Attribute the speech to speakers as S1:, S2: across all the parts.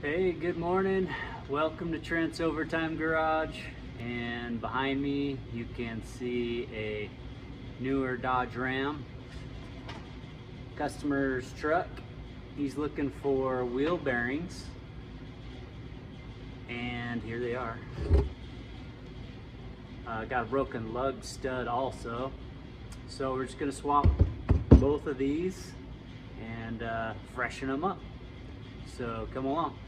S1: Hey, good morning. Welcome to Trent's Overtime Garage. And behind me, you can see a newer Dodge Ram. Customer's truck. He's looking for wheel bearings. And here they are. Got a broken lug stud also. So we're just gonna swap both of these and freshen them up. So come along.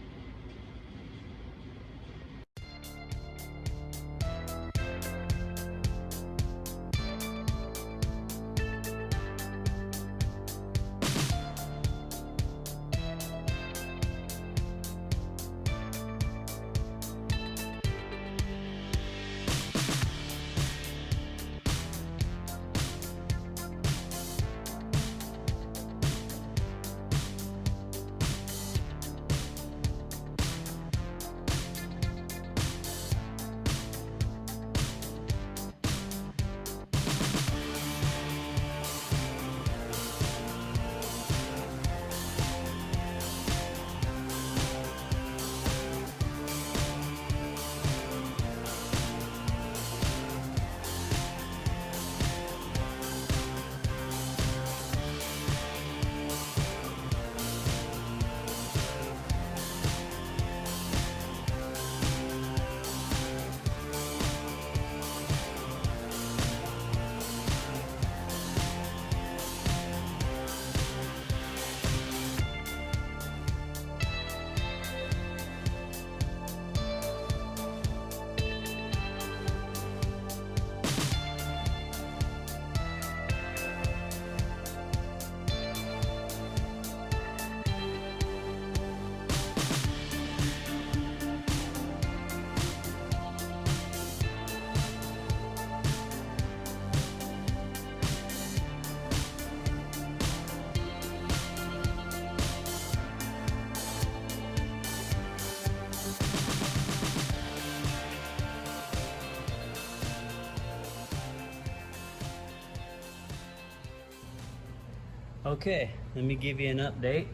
S1: Okay, let me give you an update.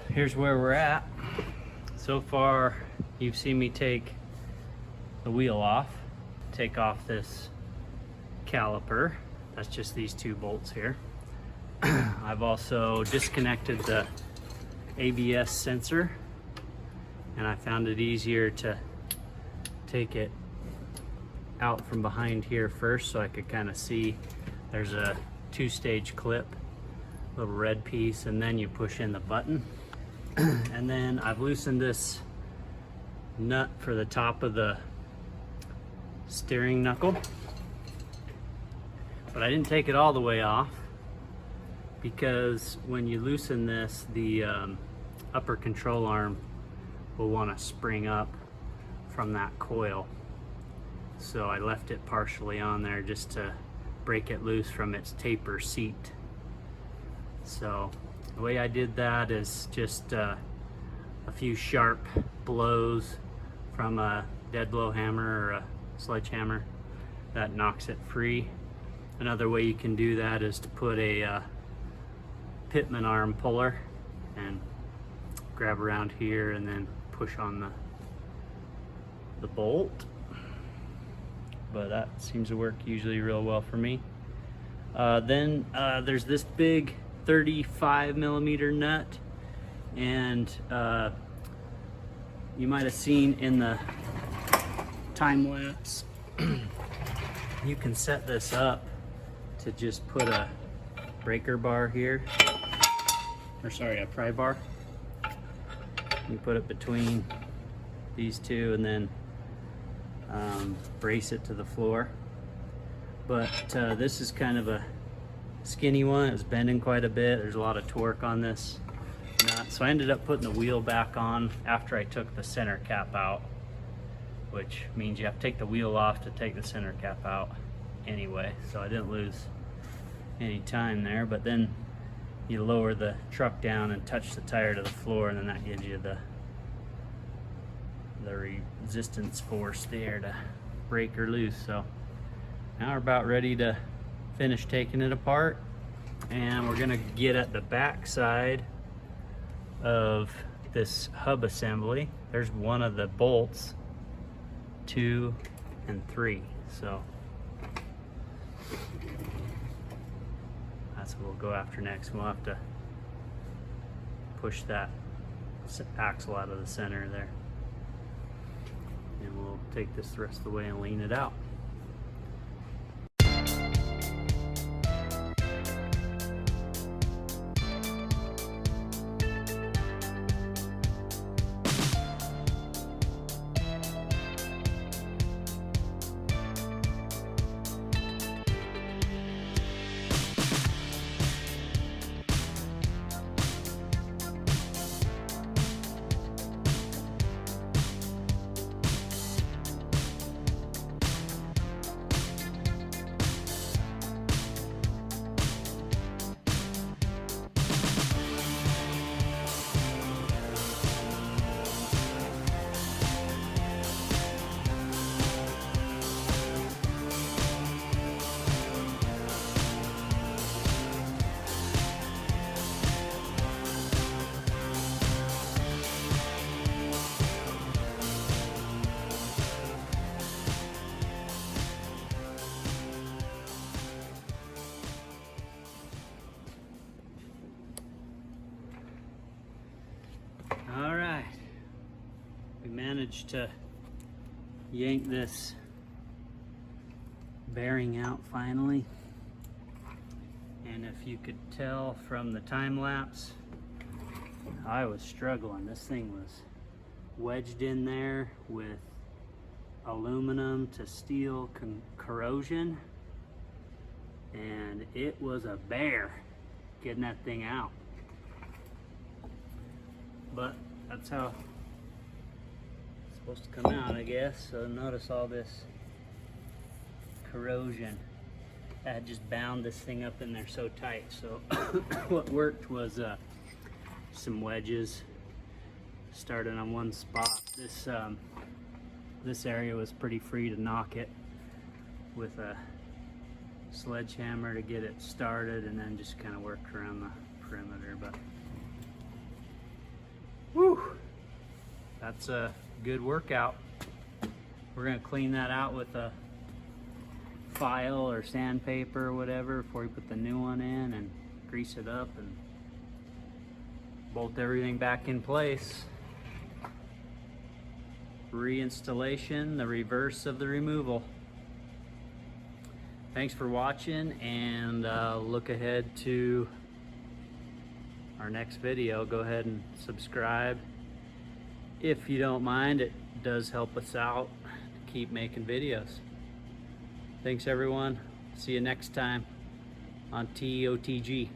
S1: Here's where we're at. So far, you've seen me take the wheel off, take off this caliper. That's just these two bolts here. I've also disconnected the ABS sensor, and I found it easier to take it out from behind here first so I could kind of see. There's a two-stage clip, little red piece, and then you push in the button. And then I've loosened this nut for the top of the steering knuckle, but I didn't take it all the way off because when you loosen this, the upper control arm will want to spring up from that coil. So I left it partially on there just to break it loose from its taper seat. So the way I did that is just a few sharp blows from a dead blow hammer or a sledgehammer. That knocks it free. Another way you can do that is to put a pitman arm puller and grab around here and then push on the bolt. But that seems to work usually real well for me. Then there's this big 35mm nut, and you might have seen in the time lapse, you can set this up to just put a breaker bar here, or sorry, a pry bar. You put it between these two and then brace it to the floor. But this is kind of a skinny one. It's bending quite a bit. There's a lot of torque on this nut. So I ended up putting the wheel back on after I took the center cap out, which means you have to take the wheel off to take the center cap out anyway. So I didn't lose any time there, but then you lower the truck down and touch the tire to the floor, and then that gives you the resistance force there to break her loose. So now we're about ready to finish taking it apart, and we're gonna get at the back side of this hub assembly. There's one of the bolts, 2 and 3. So that's what we'll go after next. We'll have to push that axle out of the center there. And we'll take this the rest of the way and lean it out. All right, we managed to yank this bearing out finally. And if you could tell from the time lapse, I was struggling. This thing was wedged in there with aluminum to steel corrosion, and it was a bear getting that thing out. But that's how it's supposed to come out, I guess. So notice all this corrosion. I had just bound this thing up in there so tight. So what worked was some wedges started on one spot. This area was pretty free to knock it with a sledgehammer to get it started, and then just kind of work around the perimeter. But whew, that's a good workout. We're gonna clean that out with a file or sandpaper or whatever before we put the new one in, and grease it up and bolt everything back in place. Reinstallation, the reverse of the removal. Thanks for watching, and look ahead to our next video. Go ahead and subscribe if you don't mind. It does help us out to keep making videos. Thanks everyone. See you next time on TOTG.